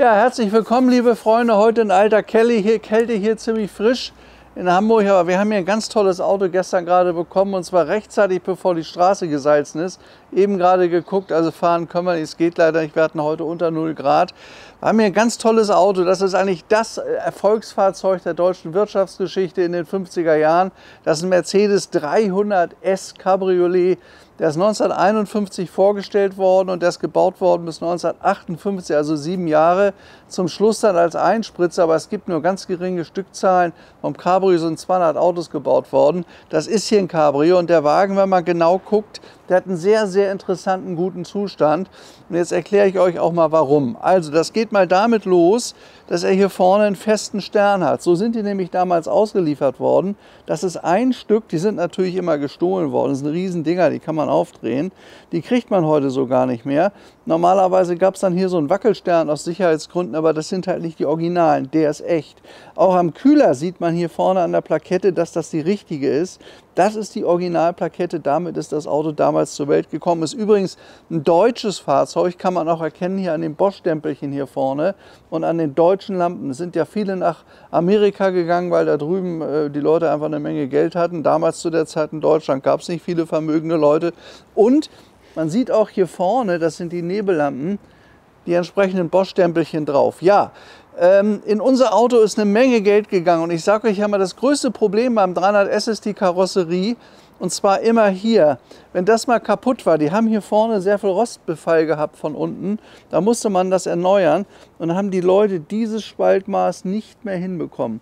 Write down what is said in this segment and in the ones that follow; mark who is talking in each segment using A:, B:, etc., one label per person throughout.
A: Ja, herzlich willkommen, liebe Freunde. Heute in alter Kälte hier ziemlich frisch in Hamburg. Aber wir haben hier ein ganz tolles Auto gestern gerade bekommen, und zwar rechtzeitig, bevor die Straße gesalzen ist. Eben gerade geguckt, also fahren können wir nicht, es geht leider nicht. Wir hatten heute unter 0 Grad. Wir haben hier ein ganz tolles Auto. Das ist eigentlich das Erfolgsfahrzeug der deutschen Wirtschaftsgeschichte in den 50er Jahren. Das ist ein Mercedes 300S Cabriolet. Der ist 1951 vorgestellt worden und der ist gebaut worden bis 1958, also 7 Jahre. Zum Schluss dann als Einspritzer, aber es gibt nur ganz geringe Stückzahlen. Vom Cabrio sind 200 Autos gebaut worden. Das ist hier ein Cabrio, und der Wagen, wenn man genau guckt, der hat einen sehr, sehr interessanten, guten Zustand. Und jetzt erkläre ich euch auch mal warum. Also das geht mal damit los, dass er hier vorne einen festen Stern hat. So sind die nämlich damals ausgeliefert worden. Das ist ein Stück, die sind natürlich immer gestohlen worden. Das sind riesen Dinger, die kann man aufdrehen. Die kriegt man heute so gar nicht mehr. Normalerweise gab es dann hier so einen Wackelstern aus Sicherheitsgründen, aber das sind halt nicht die Originalen. Der ist echt. Auch am Kühler sieht man hier vorne an der Plakette, dass das die richtige ist. Das ist die Originalplakette, damit ist das Auto damals zur Welt gekommen. Ist übrigens ein deutsches Fahrzeug, kann man auch erkennen hier an den Bosch-Stempelchen hier vorne und an den deutschen Lampen. Es sind ja viele nach Amerika gegangen, weil da drüben die Leute einfach eine Menge Geld hatten. Damals zu der Zeit in Deutschland gab es nicht viele vermögende Leute. Und man sieht auch hier vorne, das sind die Nebellampen, die entsprechenden Bosch-Stempelchen drauf. Ja, in unser Auto ist eine Menge Geld gegangen, und ich sage euch ja mal, das größte Problem beim 300S ist die Karosserie, und zwar immer hier. Wenn das mal kaputt war, die haben hier vorne sehr viel Rostbefall gehabt von unten, da musste man das erneuern, und dann haben die Leute dieses Spaltmaß nicht mehr hinbekommen.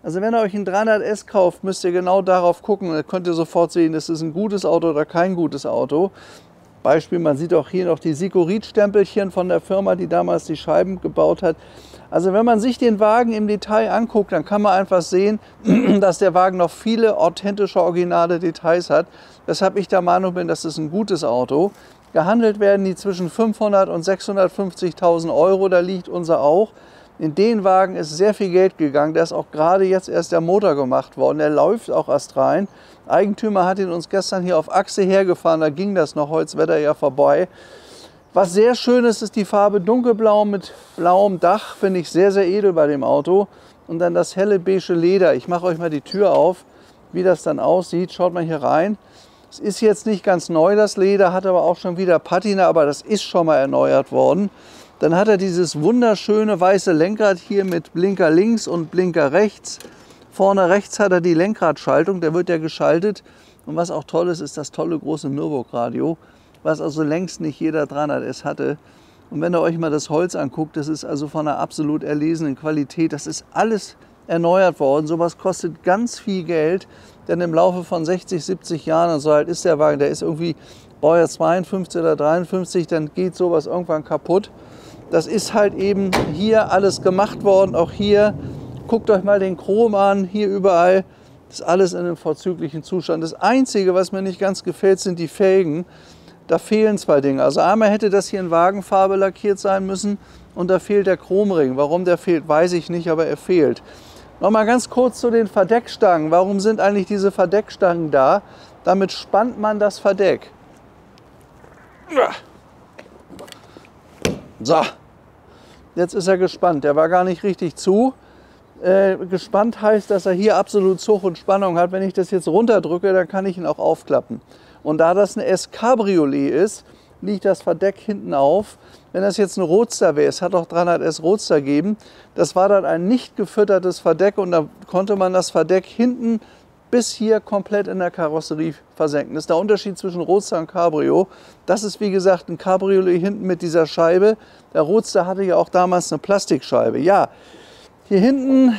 A: Also wenn ihr euch ein 300S kauft, müsst ihr genau darauf gucken, dann könnt ihr sofort sehen, das ist ein gutes Auto oder kein gutes Auto. Beispiel, man sieht auch hier noch die Sikorit-Stempelchen von der Firma, die damals die Scheiben gebaut hat. Also wenn man sich den Wagen im Detail anguckt, dann kann man einfach sehen, dass der Wagen noch viele authentische, originale Details hat. Weshalb ich der Meinung bin, das ist ein gutes Auto. Gehandelt werden die zwischen 500 und 650.000 Euro, da liegt unser auch. In den Wagen ist sehr viel Geld gegangen. Da ist auch gerade jetzt erst der Motor gemacht worden. Der läuft auch erst rein. Eigentümer hat ihn uns gestern hier auf Achse hergefahren. Da ging das noch, heute ist Wetter ja vorbei. Was sehr schön ist, ist die Farbe dunkelblau mit blauem Dach. Finde ich sehr, sehr edel bei dem Auto. Und dann das helle beige Leder. Ich mache euch mal die Tür auf, wie das dann aussieht. Schaut mal hier rein. Es ist jetzt nicht ganz neu, das Leder, hat aber auch schon wieder Patina, aber das ist schon mal erneuert worden. Dann hat er dieses wunderschöne weiße Lenkrad hier mit Blinker links und Blinker rechts. Vorne rechts hat er die Lenkradschaltung, der wird ja geschaltet. Und was auch toll ist, ist das tolle große Nürburgradio, was also längst nicht jeder 300S hatte. Und wenn ihr euch mal das Holz anguckt, das ist also von einer absolut erlesenen Qualität. Das ist alles erneuert worden. Sowas kostet ganz viel Geld, denn im Laufe von 60, 70 Jahren, und so alt ist der Wagen, der ist irgendwie Baujahr 52 oder 53, dann geht sowas irgendwann kaputt. Das ist halt eben hier alles gemacht worden, auch hier. Guckt euch mal den Chrom an, hier überall. Das ist alles in einem vorzüglichen Zustand. Das Einzige, was mir nicht ganz gefällt, sind die Felgen. Da fehlen 2 Dinge. Also einmal hätte das hier in Wagenfarbe lackiert sein müssen, und da fehlt der Chromring. Warum der fehlt, weiß ich nicht, aber er fehlt. Nochmal ganz kurz zu den Verdeckstangen. Warum sind eigentlich diese Verdeckstangen da? Damit spannt man das Verdeck. So, jetzt ist er gespannt. Der war gar nicht richtig zu. Gespannt heißt, dass er hier absolut Zug und Spannung hat. Wenn ich das jetzt runterdrücke, dann kann ich ihn auch aufklappen. Und da das eine S-Cabriolet ist, liegt das Verdeck hinten auf. Wenn das jetzt ein Roadster wäre, es hat auch 300S Roadster gegeben, das war dann ein nicht gefüttertes Verdeck, und da konnte man das Verdeck hinten bis hier komplett in der Karosserie versenken. Das ist der Unterschied zwischen Roadster und Cabrio. Das ist wie gesagt ein Cabriolet hinten mit dieser Scheibe. Der Roadster hatte ja auch damals eine Plastikscheibe. Ja, hier hinten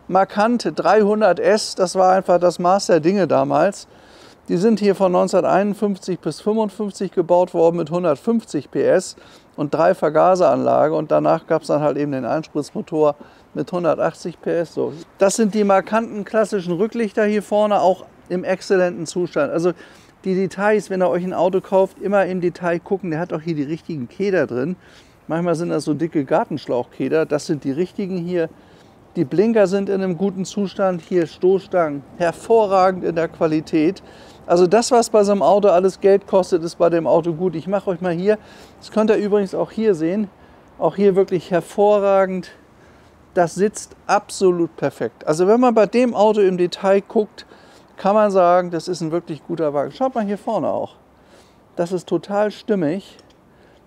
A: markante 300S, das war einfach das Maß der Dinge damals. Die sind hier von 1951 bis 55 gebaut worden mit 150 PS und 3 Vergaseranlage, und danach gab es dann halt eben den Einspritzmotor mit 180 PS. So. Das sind die markanten klassischen Rücklichter hier vorne, auch im exzellenten Zustand. Also die Details, wenn ihr euch ein Auto kauft, immer im Detail gucken. Der hat auch hier die richtigen Keder drin. Manchmal sind das so dicke Gartenschlauchkeder. Das sind die richtigen hier. Die Blinker sind in einem guten Zustand. Hier Stoßstangen, hervorragend in der Qualität. Also das, was bei so einem Auto alles Geld kostet, ist bei dem Auto gut. Ich mache euch mal hier, das könnt ihr übrigens auch hier sehen, Auch hier wirklich hervorragend. Das sitzt absolut perfekt. Also wenn man bei dem Auto im Detail guckt, kann man sagen, das ist ein wirklich guter Wagen. Schaut mal hier vorne auch. Das ist total stimmig.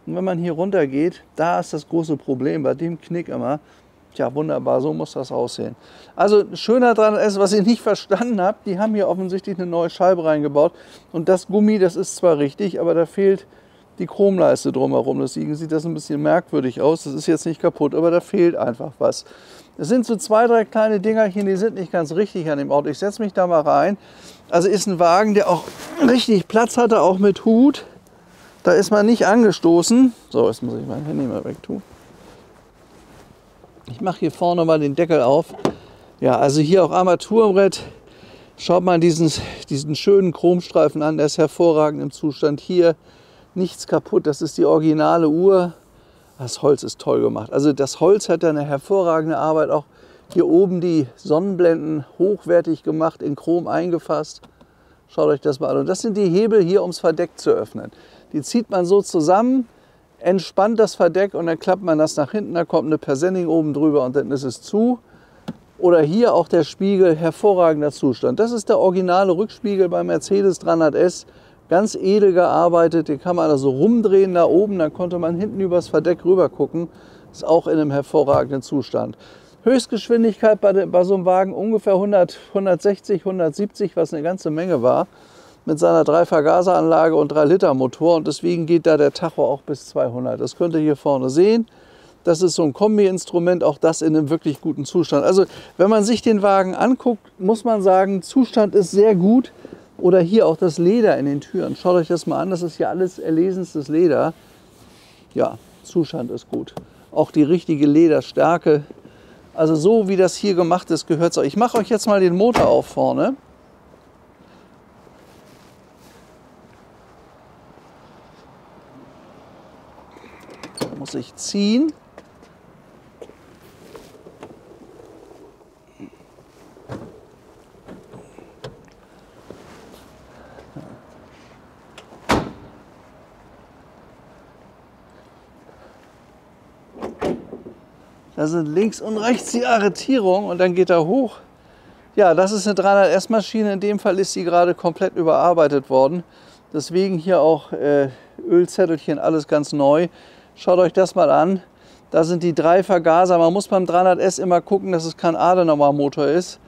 A: Und wenn man hier runter geht, da ist das große Problem, bei dem Knick immer. Tja, wunderbar, so muss das aussehen. Also schöner dran ist, was ich nicht verstanden habe, die haben hier offensichtlich eine neue Scheibe reingebaut. Und das Gummi, das ist zwar richtig, aber da fehlt die Chromleiste drumherum. Deswegen sieht das ein bisschen merkwürdig aus. Das ist jetzt nicht kaputt, aber da fehlt einfach was. Es sind so 2, 3 kleine Dingerchen, die sind nicht ganz richtig an dem Auto. Ich setze mich da mal rein. Also ist ein Wagen, der auch richtig Platz hatte, auch mit Hut. Da ist man nicht angestoßen. So, jetzt muss ich mein Handy mal wegtun. Ich mache hier vorne mal den Deckel auf. Ja, also hier auch Armaturenbrett. Schaut mal diesen schönen Chromstreifen an. Der ist hervorragend im Zustand. Hier nichts kaputt. Das ist die originale Uhr. Das Holz ist toll gemacht. Also das Holz hat eine hervorragende Arbeit. Auch hier oben die Sonnenblenden hochwertig gemacht, in Chrom eingefasst. Schaut euch das mal an. Und das sind die Hebel hier, um es Verdeck zu öffnen. Die zieht man so zusammen, entspannt das Verdeck und dann klappt man das nach hinten. Da kommt eine Persenning oben drüber und dann ist es zu. Oder hier auch der Spiegel, hervorragender Zustand. Das ist der originale Rückspiegel beim Mercedes 300S. Ganz edel gearbeitet, den kann man also rumdrehen da oben, dann konnte man hinten übers Verdeck rüber gucken. Ist auch in einem hervorragenden Zustand. Höchstgeschwindigkeit bei so einem Wagen ungefähr 160, 170, was eine ganze Menge war. Mit seiner 3-Vergaseranlage und 3-Liter-Motor und deswegen geht da der Tacho auch bis 200. Das könnt ihr hier vorne sehen. Das ist so ein Kombi-Instrument, auch das in einem wirklich guten Zustand. Also wenn man sich den Wagen anguckt, muss man sagen, Zustand ist sehr gut. Oder hier auch das Leder in den Türen. Schaut euch das mal an, das ist hier alles erlesenstes Leder. Ja, Zustand ist gut. Auch die richtige Lederstärke. Also so wie das hier gemacht ist, gehört es euch. Ich mache euch jetzt mal den Motor auf vorne. Da muss ich ziehen. Da sind links und rechts die Arretierung und dann geht er hoch. Ja, das ist eine 300S Maschine. In dem Fall ist sie gerade komplett überarbeitet worden. Deswegen hier auch Ölzettelchen, alles ganz neu. Schaut euch das mal an. Da sind die 3 Vergaser. Man muss beim 300S immer gucken, dass es kein Adenauer-Motor ist.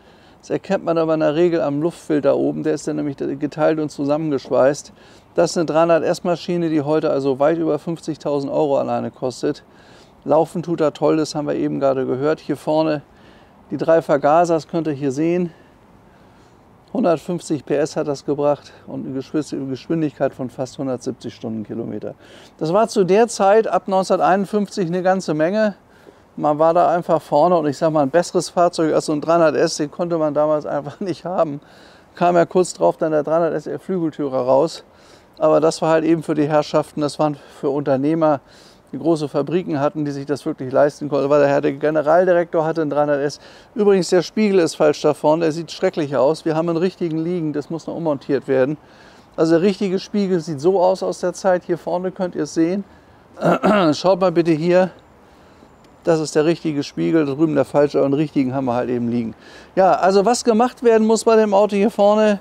A: Das erkennt man aber in der Regel am Luftfilter oben. Der ist dann nämlich geteilt und zusammengeschweißt. Das ist eine 300S Maschine, die heute also weit über 50.000 € alleine kostet. Laufen tut er toll, das haben wir eben gerade gehört. Hier vorne die 3 Vergaser, das könnt ihr hier sehen. 150 PS hat das gebracht und eine Geschwindigkeit von fast 170 Stundenkilometer. Das war zu der Zeit ab 1951 eine ganze Menge. Man war da einfach vorne und ich sage mal, ein besseres Fahrzeug als so ein 300S, den konnte man damals einfach nicht haben. Kam ja kurz drauf dann der 300S Flügeltürer raus. Aber das war halt eben für die Herrschaften, das waren für Unternehmer, die große Fabriken hatten, die sich das wirklich leisten konnten. Weil der Generaldirektor hatte einen 300S. Übrigens, der Spiegel ist falsch da vorne, der sieht schrecklich aus. Wir haben einen richtigen liegen, das muss noch ummontiert werden. Also der richtige Spiegel sieht so aus der Zeit. Hier vorne könnt ihr es sehen. Schaut mal bitte hier. Das ist der richtige Spiegel, da drüben der falsche, und einen richtigen haben wir halt eben liegen. Ja, also was gemacht werden muss bei dem Auto hier vorne,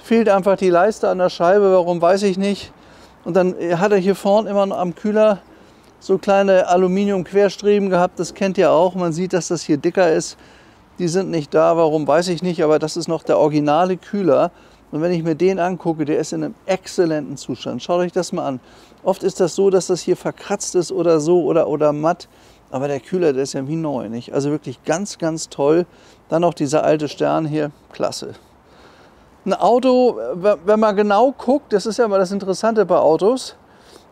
A: fehlt einfach die Leiste an der Scheibe, warum weiß ich nicht. Und dann hat er hier vorne immer noch am Kühler so kleine Aluminium-Querstreben gehabt, das kennt ihr auch. Man sieht, dass das hier dicker ist. Die sind nicht da, warum weiß ich nicht, aber das ist noch der originale Kühler. Und wenn ich mir den angucke, der ist in einem exzellenten Zustand. Schaut euch das mal an. Oft ist das so, dass das hier verkratzt ist oder so oder matt. Aber der Kühler, der ist ja wie neu, nicht? Also wirklich ganz, ganz toll. Dann noch dieser alte Stern hier, klasse. Ein Auto, wenn man genau guckt, das ist ja mal das Interessante bei Autos.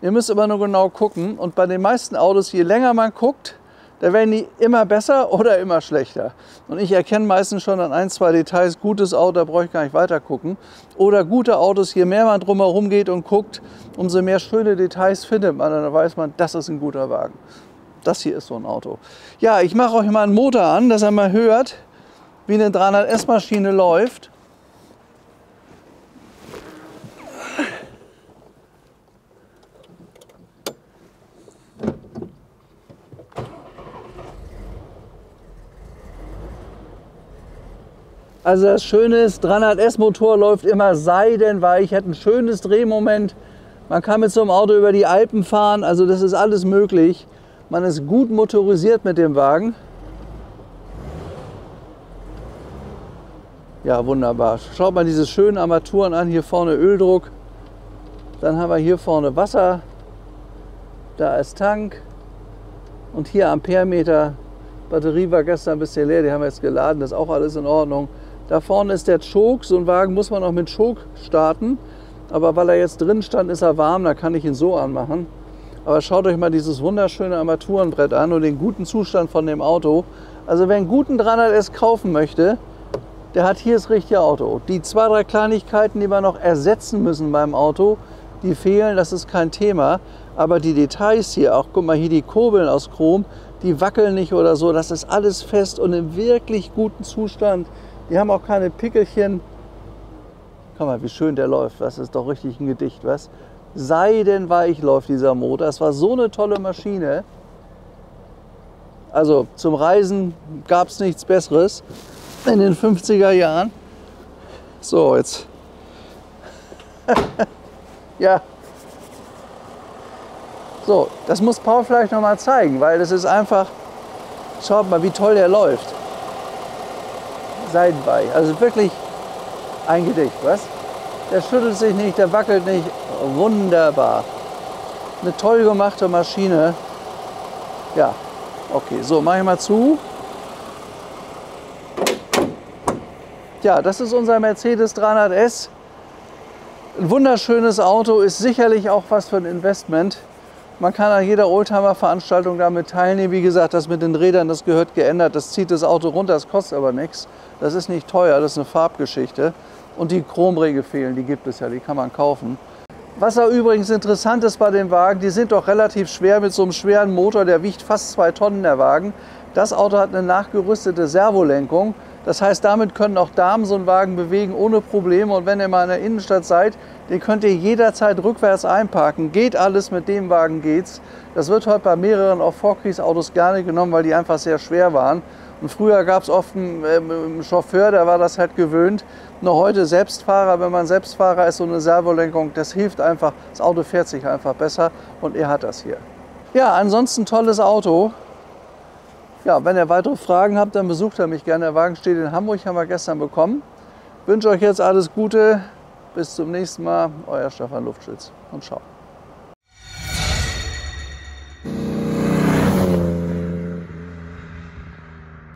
A: Ihr müsst aber nur genau gucken. Und bei den meisten Autos, je länger man guckt, da werden die immer besser oder immer schlechter. Und ich erkenne meistens schon an 1, 2 Details, gutes Auto, da brauche ich gar nicht weiter gucken. Oder gute Autos, je mehr man drumherum geht und guckt, umso mehr schöne Details findet man. Und dann weiß man, das ist ein guter Wagen. Das hier ist so ein Auto. Ja, ich mache euch mal einen Motor an, dass ihr mal hört, wie eine 300S Maschine läuft. Also das Schöne ist, 300S Motor läuft immer seidenweich, hat ein schönes Drehmoment. Man kann mit so einem Auto über die Alpen fahren, also das ist alles möglich. Man ist gut motorisiert mit dem Wagen. Ja, wunderbar. Schaut mal diese schönen Armaturen an, hier vorne Öldruck. Dann haben wir hier vorne Wasser. Da ist Tank. Und hier Amperemeter. Batterie war gestern ein bisschen leer, die haben wir jetzt geladen, das ist auch alles in Ordnung. Da vorne ist der Choke, so ein Wagen muss man auch mit Choke starten. Aber weil er jetzt drin stand, ist er warm, da kann ich ihn so anmachen. Aber schaut euch mal dieses wunderschöne Armaturenbrett an und den guten Zustand von dem Auto. Also wer einen guten 300S kaufen möchte, der hat hier das richtige Auto. Die 2, 3 Kleinigkeiten, die wir noch ersetzen müssen beim Auto, die fehlen, das ist kein Thema. Aber die Details hier, auch guck mal hier die Kurbeln aus Chrom, die wackeln nicht oder so, das ist alles fest und im wirklich guten Zustand. Die haben auch keine Pickelchen. Guck mal, wie schön der läuft, das ist doch richtig ein Gedicht, was? Seidenweich läuft dieser Motor, das war so eine tolle Maschine. Also zum Reisen gab es nichts Besseres in den 50er Jahren. So, jetzt. Ja. So, das muss Paul vielleicht noch mal zeigen, weil das ist einfach, schaut mal, wie toll der läuft. Seidenweich, also wirklich ein Gedicht, was? Der schüttelt sich nicht, der wackelt nicht, wunderbar. Eine toll gemachte Maschine. Ja, okay, so, mach ich mal zu. Ja, das ist unser Mercedes 300S. Ein wunderschönes Auto, ist sicherlich auch was für ein Investment. Man kann an jeder Oldtimer-Veranstaltung damit teilnehmen. Wie gesagt, das mit den Rädern, das gehört geändert. Das zieht das Auto runter, das kostet aber nichts. Das ist nicht teuer, das ist eine Farbgeschichte. Und die Chromregel fehlen, die gibt es ja, die kann man kaufen. Was auch übrigens interessant ist bei dem Wagen, die sind doch relativ schwer mit so einem schweren Motor, der wiegt fast 2 Tonnen, der Wagen. Das Auto hat eine nachgerüstete Servolenkung. Das heißt, damit können auch Damen so einen Wagen bewegen ohne Probleme. Und wenn ihr mal in der Innenstadt seid, den könnt ihr jederzeit rückwärts einparken. Geht alles, mit dem Wagen geht's. Das wird heute bei mehreren auch Vorkriegsautos gerne genommen, weil die einfach sehr schwer waren. Und früher gab es oft einen Chauffeur, der war das halt gewöhnt. Nur heute Selbstfahrer, wenn man Selbstfahrer ist, so eine Servolenkung, das hilft einfach. Das Auto fährt sich einfach besser und er hat das hier. Ja, ansonsten tolles Auto. Ja, wenn ihr weitere Fragen habt, dann besucht ihr mich gerne. Der Wagen steht in Hamburg, haben wir gestern bekommen. Ich wünsche euch jetzt alles Gute. Bis zum nächsten Mal. Euer Stefan Luftschütz und ciao.